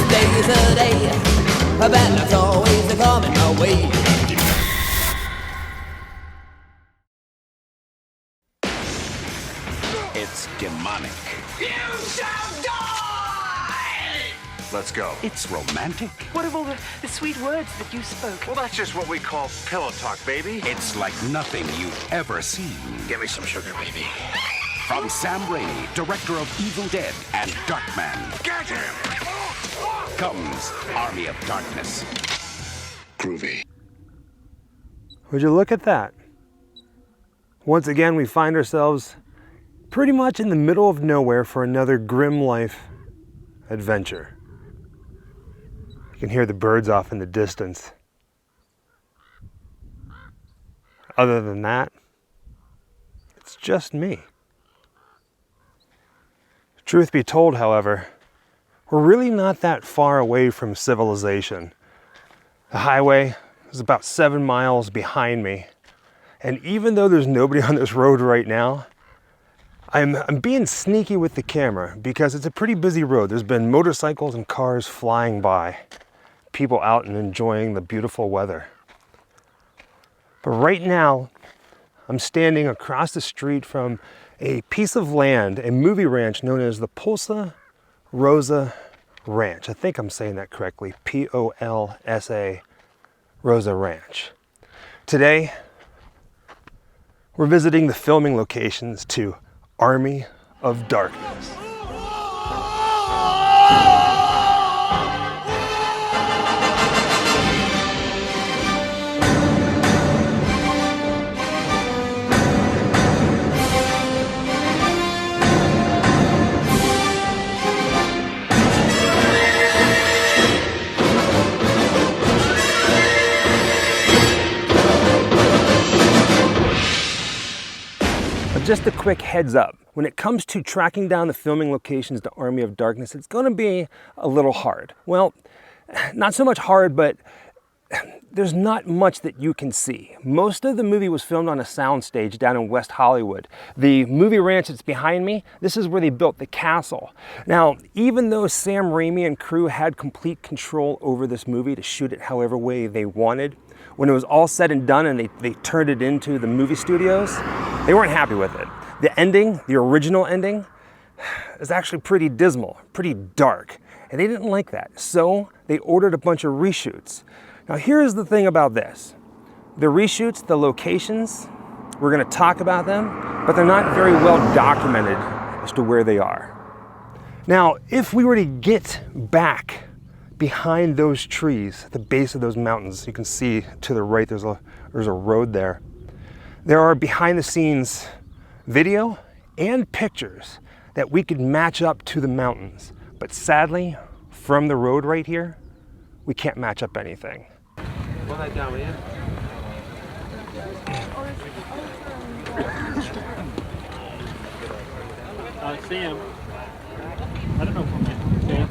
day's a day, a bad luck's always a coming my way. It's demonic. You shall die! Let's go. It's romantic. What of all the sweet words that you spoke? Well, that's just what we call pillow talk, baby. It's like nothing you've ever seen. Give me some sugar, baby. From Sam Raimi, director of Evil Dead and Darkman, Get him! comes Army of Darkness. Groovy. Would you look at that? Once again, we find ourselves pretty much in the middle of nowhere for another Grimm life adventure. You can hear the birds off in the distance. Other than that, it's just me. Truth be told, however, we're really not that far away from civilization. The highway is about 7 miles behind me, and even though there's nobody on this road right now, I'm being sneaky with the camera because it's a pretty busy road. There's been motorcycles and cars flying by, people out and enjoying the beautiful weather. But right now, I'm standing across the street from a piece of land, a movie ranch known as the Polsa Rosa Ranch. I think I'm saying that correctly, P-O-L-S-A Rosa Ranch. Today, we're visiting the filming locations to Army of Darkness. Just a quick heads up, when it comes to tracking down the filming locations to Army of Darkness, it's going to be a little hard. Well, not so much hard, but there's not much that you can see. Most of the movie was filmed on a soundstage down in West Hollywood. The movie ranch that's behind me, this is where they built the castle. Now, even though Sam Raimi and crew had complete control over this movie to shoot it however way they wanted, when it was all said and done and they turned it into the movie studios, they weren't happy with it. The ending, the original ending, is actually pretty dismal, pretty dark, and they didn't like that. So they ordered a bunch of reshoots. Now here's the thing about this. The reshoots, the locations, we're gonna talk about them, but they're not very well documented as to where they are. Now, if we were to get back behind those trees, at the base of those mountains, you can see to the right there's a road there. There are behind the scenes video and pictures that we could match up to the mountains. But sadly, from the road right here, we can't match up anything. Pull that down, will you? Sam, I don't know if I'm Sam.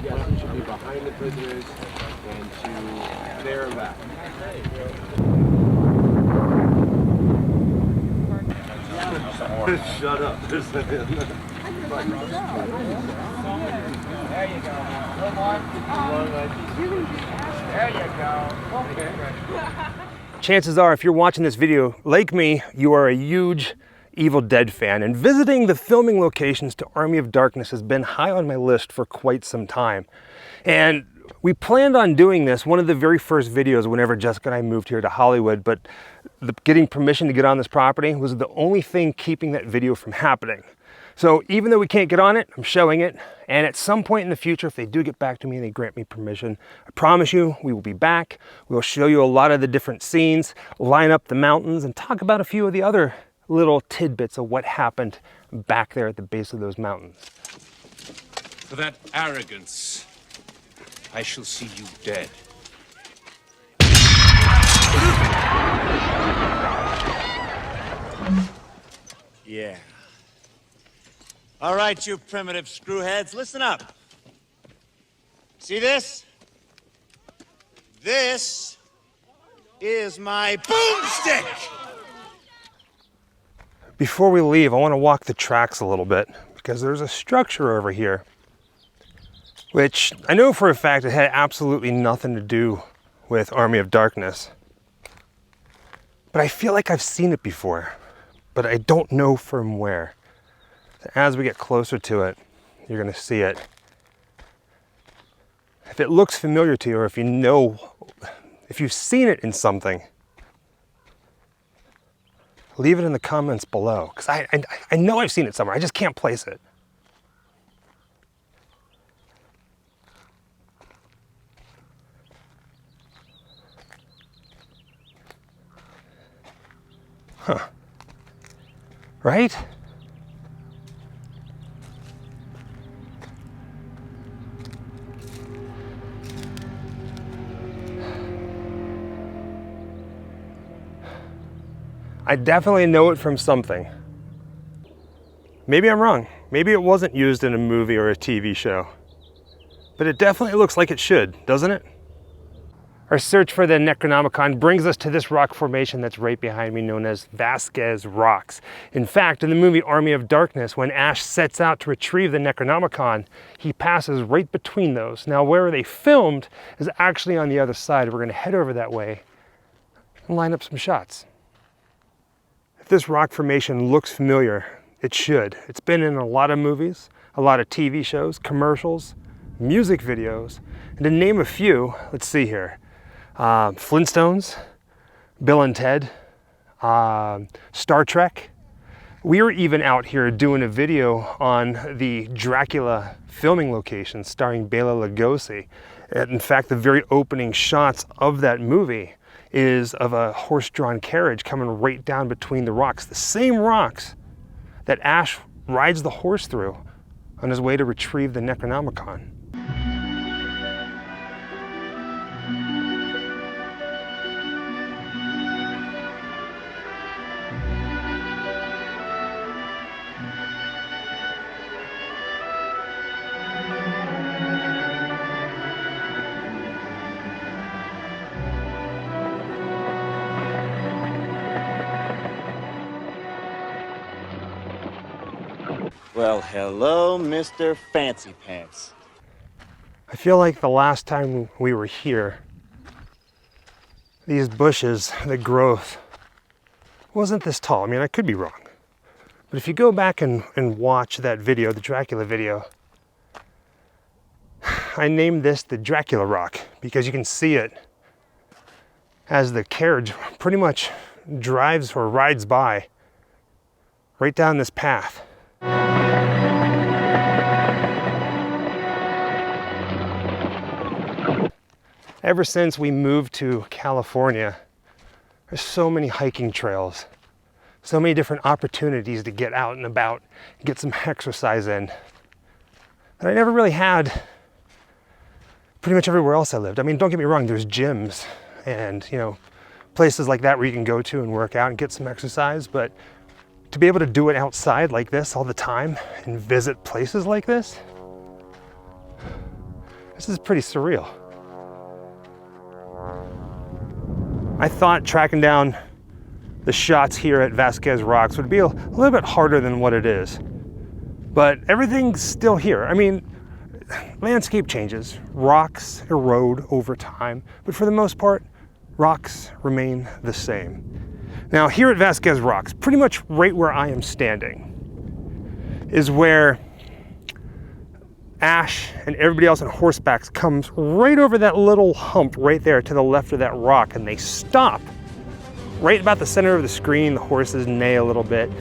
Yes, it should be behind the prisoners and to there and back. Shut up. There you go. There you go. Okay. Chances are, if you're watching this video, like me, you are a huge Evil Dead fan, and visiting the filming locations to Army of Darkness has been high on my list for quite some time. And we planned on doing this, one of the very first videos whenever Jessica and I moved here to Hollywood, but getting permission to get on this property was the only thing keeping that video from happening. So even though we can't get on it, I'm showing it, and at some point in the future, if they do get back to me and they grant me permission, I promise you we will be back. We'll show you a lot of the different scenes, line up the mountains, and talk about a few of the other little tidbits of what happened back there at the base of those mountains. For that arrogance, I shall see you dead. Yeah. All right, you primitive screwheads, listen up. See this? This is my boomstick! Before we leave, I want to walk the tracks a little bit because there's a structure over here, which I know for a fact it had absolutely nothing to do with Army of Darkness. But I feel like I've seen it before, but I don't know from where. As we get closer to it, you're going to see it. If it looks familiar to you, or if you know, if you've seen it in something, leave it in the comments below, because I know I've seen it somewhere, I just can't place it. Huh. Right? I definitely know it from something. Maybe I'm wrong. Maybe it wasn't used in a movie or a TV show. But it definitely looks like it should, doesn't it? Our search for the Necronomicon brings us to this rock formation that's right behind me, known as Vasquez Rocks. In fact, in the movie Army of Darkness, when Ash sets out to retrieve the Necronomicon, he passes right between those. Now, where they filmed is actually on the other side. We're going to head over that way and line up some shots. If this rock formation looks familiar, it should. It's been in a lot of movies, a lot of TV shows, commercials, music videos, and to name a few, let's see here. Flintstones, Bill and Ted, Star Trek. We were even out here doing a video on the Dracula filming location starring Bela Lugosi. And in fact, the very opening shots of that movie is of a horse-drawn carriage coming right down between the rocks. The same rocks that Ash rides the horse through on his way to retrieve the Necronomicon. Well, hello, Mr. Fancy Pants. I feel like the last time we were here, these bushes, the growth, wasn't this tall. I mean, I could be wrong. But if you go back and watch that video, the Dracula video, I named this the Dracula Rock because you can see it as the carriage pretty much drives or rides by right down this path. Ever since we moved to California, there's so many hiking trails, so many different opportunities to get out and about, get some exercise in, that I never really had pretty much everywhere else I lived. I mean, don't get me wrong, there's gyms and, you know, places like that where you can go to and work out and get some exercise, but to be able to do it outside like this all the time and visit places like this is pretty surreal. I thought tracking down the shots here at Vasquez Rocks would be a little bit harder than what it is, but everything's still here. I mean, landscape changes, rocks erode over time, but for the most part, rocks remain the same. Now here at Vasquez Rocks, pretty much right where I am standing, is where Ash and everybody else on horseback comes right over that little hump right there to the left of that rock, and they stop right about the center of the screen. The horses neigh a little bit.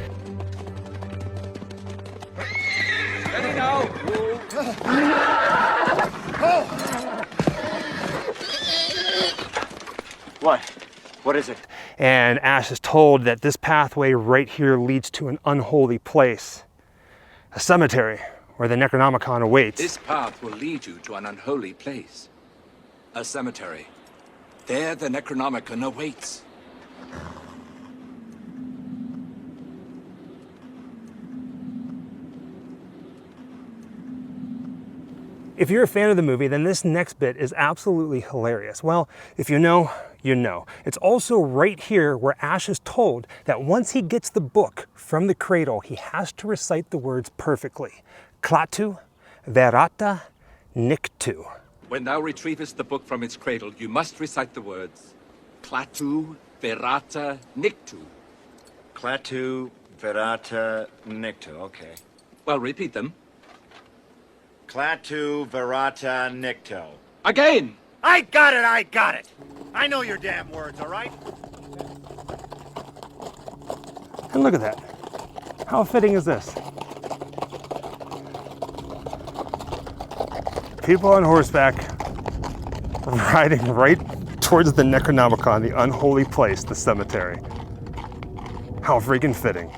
What? What is it? And Ash is told that this pathway right here leads to an unholy place, a cemetery where the Necronomicon awaits. This path will lead you to an unholy place. A cemetery. There the Necronomicon awaits. If you're a fan of the movie, then this next bit is absolutely hilarious. Well, if you know, you know. It's also right here where Ash is told that once he gets the book from the cradle, he has to recite the words perfectly. Klaatu, verata, niktu. When thou retrievest the book from its cradle, you must recite the words Klaatu, verata, niktu. Klaatu, verata, niktu. Okay. Well, repeat them. Klaatu, verata, nikto. Again! I got it, I got it. I know your damn words, all right? And look at that. How fitting is this? People on horseback riding right towards the Necronomicon, the unholy place, the cemetery. How freaking fitting.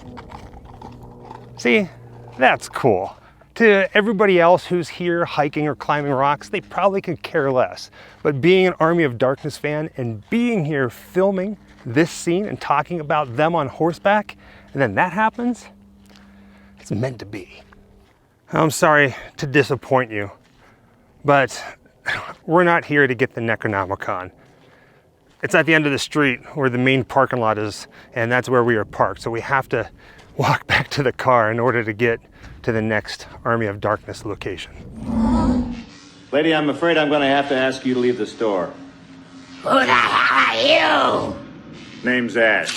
See, that's cool. To everybody else who's here hiking or climbing rocks, they probably could care less. But being an Army of Darkness fan and being here filming this scene and talking about them on horseback, and then that happens, it's meant to be. I'm sorry to disappoint you, but we're not here to get the Necronomicon. It's at the end of the street where the main parking lot is, and that's where we are parked. So we have to walk back to the car in order to get to the next Army of Darkness location. Lady, I'm afraid I'm going to have to ask you to leave the store. Who the hell are you? Name's Ash.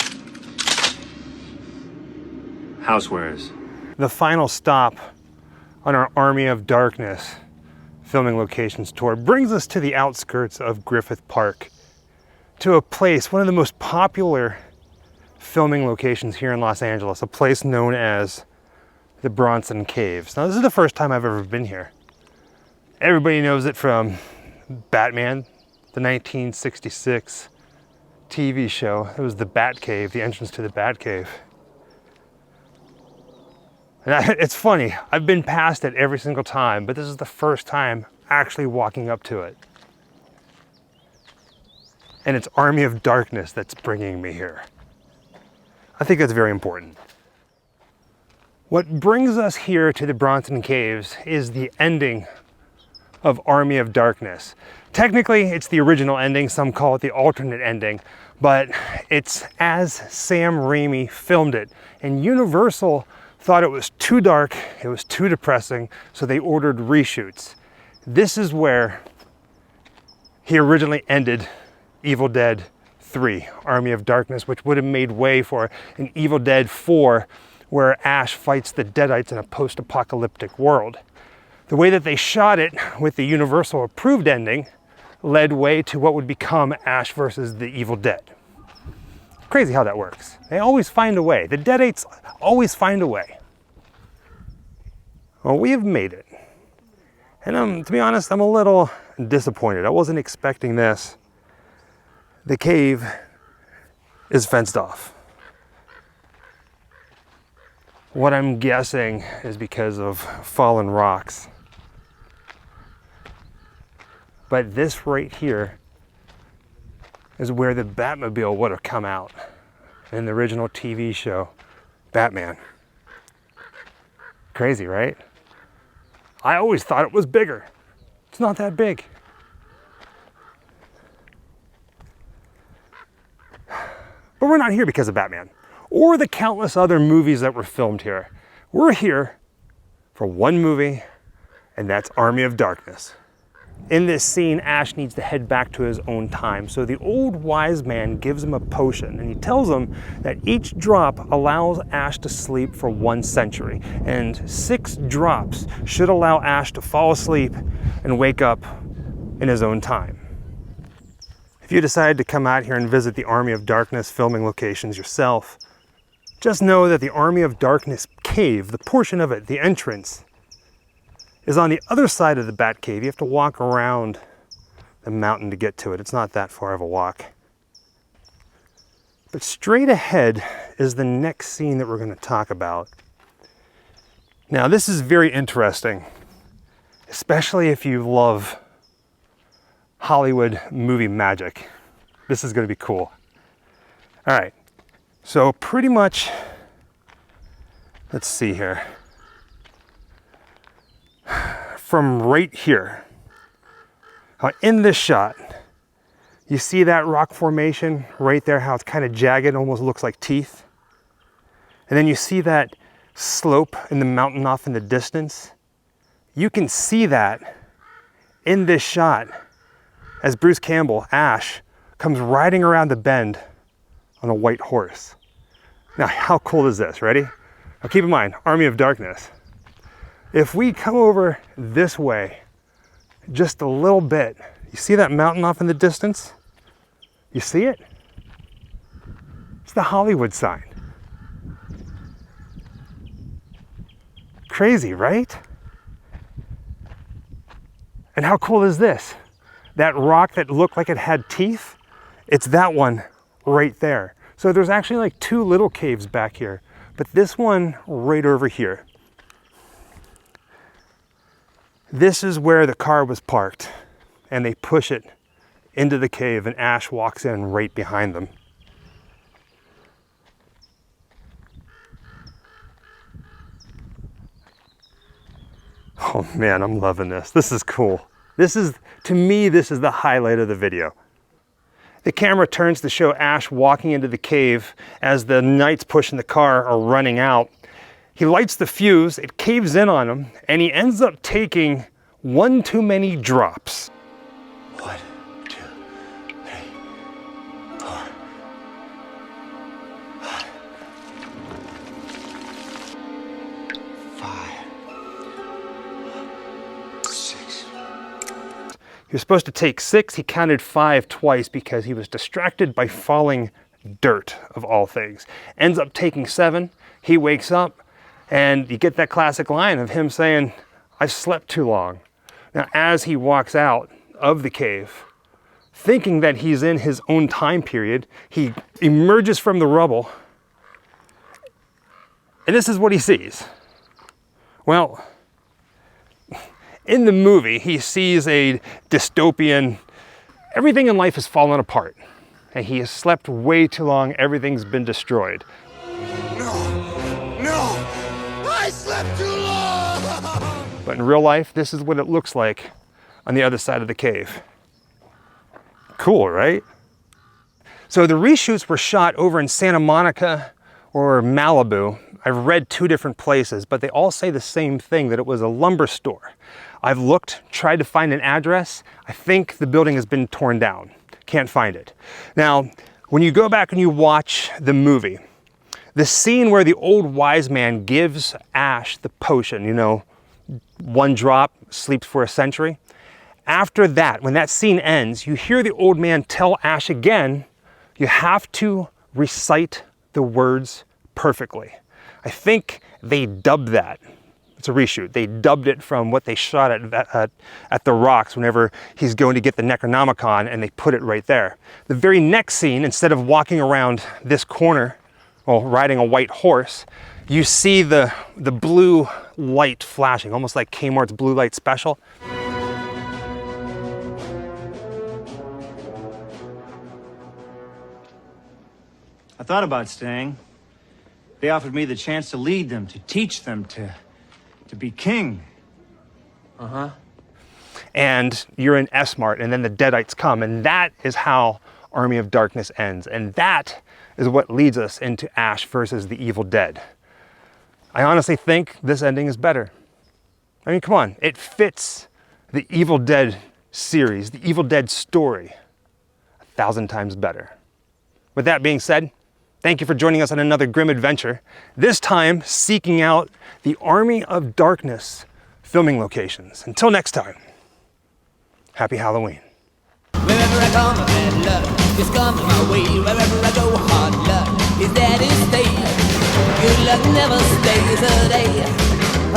Housewares. The final stop on our Army of Darkness filming locations tour brings us to the outskirts of Griffith Park, to a place, one of the most popular filming locations here in Los Angeles, a place known as the Bronson Caves. Now, this is the first time I've ever been here. Everybody knows it from Batman, the 1966 TV show. It was the Bat Cave, the entrance to the Bat Cave. And it's funny, I've been past it every single time, but this is the first time actually walking up to it. And it's Army of Darkness that's bringing me here. I think that's very important. What brings us here to the Bronson Caves is the ending of Army of Darkness. Technically, it's the original ending. Some call it the alternate ending, but it's as Sam Raimi filmed it. And Universal thought it was too dark, it was too depressing, so they ordered reshoots. This is where he originally ended Evil Dead 3, Army of Darkness, which would have made way for an Evil Dead 4, where Ash fights the Deadites in a post-apocalyptic world. The way that they shot it with the Universal approved ending led way to what would become Ash versus the Evil Dead. Crazy how that works. They always find a way. The Deadites always find a way. Well, we have made it. And to be honest, I'm a little disappointed. I wasn't expecting this. The cave is fenced off. What I'm guessing is because of fallen rocks. But this right here is where the Batmobile would have come out in the original TV show, Batman. Crazy, right? I always thought it was bigger. It's not that big. But we're not here because of Batman, or the countless other movies that were filmed here. We're here for one movie, and that's Army of Darkness. In this scene, Ash needs to head back to his own time. So the old wise man gives him a potion, and he tells him that each drop allows Ash to sleep for 1 century. And 6 drops should allow Ash to fall asleep and wake up in his own time. If you decide to come out here and visit the Army of Darkness filming locations yourself, just know that the Army of Darkness cave, the portion of it, the entrance, is on the other side of the Bat Cave. You have to walk around the mountain to get to it. It's not that far of a walk. But straight ahead is the next scene that we're going to talk about. Now, this is very interesting, especially if you love Hollywood movie magic. This is going to be cool. All right, so pretty much, let's see here. From right here, in this shot, You see that rock formation right there, how it's kind of jagged, almost looks like teeth. And then you see that slope in the mountain off in the distance. You can see that in this shot as Bruce Campbell, Ash, comes riding around the bend on a white horse. Now, how cool is this? Ready? Now keep in mind, Army of Darkness. If we come over this way just a little bit, you see that mountain off in the distance? You see it? It's the Hollywood sign. Crazy, right? And how cool is this? That rock that looked like it had teeth, it's that one right there. So there's actually like two little caves back here, but this one right over here. This is where the car was parked, and they push it into the cave, and Ash walks in right behind them. Oh man, I'm loving this. This is cool. This is, to me, this is the highlight of the video. The camera turns to show Ash walking into the cave as the knights pushing the car are running out. He lights the fuse, it caves in on him, and he ends up taking one too many drops. 1, 2, 3, 4, 5, 6. He was supposed to take 6, he counted 5 twice because he was distracted by falling dirt, of all things. Ends up taking 7, he wakes up, and you get that classic line of him saying, "I've slept too long." Now, as he walks out of the cave, thinking that he's in his own time period, he emerges from the rubble, and this is what he sees. Well, in the movie, he sees a dystopian, everything in life has fallen apart, and he has slept way too long, everything's been destroyed. No! I slept too long! But in real life, this is what it looks like on the other side of the cave. Cool, right? So the reshoots were shot over in Santa Monica or Malibu. I've read 2 different places, but they all say the same thing, that it was a lumber store. I've looked, tried to find an address. I think the building has been torn down. Can't find it. Now, when you go back and you watch the movie, the scene where the old wise man gives Ash the potion, you know, 1 drop, sleeps for a century. After that, when that scene ends, you hear the old man tell Ash again, you have to recite the words perfectly. I think they dubbed that. It's a reshoot. They dubbed it from what they shot at the Rocks whenever he's going to get the Necronomicon, and they put it right there. The very next scene, instead of walking around this corner, well, riding a white horse, you see the blue light flashing, almost like Kmart's blue light special. I thought about staying. They offered me the chance to lead them, to teach them, to be king. Uh-huh. And you're in S-Mart, and then the Deadites come, and that is how Army of Darkness ends. And that is what leads us into Ash versus the Evil Dead. I honestly think this ending is better. I mean, come on, it fits the Evil Dead series, the Evil Dead story, 1,000 times better. With that being said, thank you for joining us on another grim adventure, this time seeking out the Army of Darkness filming locations. Until next time, happy Halloween. Wherever I come, bad luck just comes my way. Wherever I go, hard luck is there to stay. Good luck never stays a day.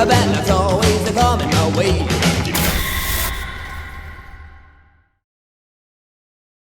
A bad luck's always a coming my way.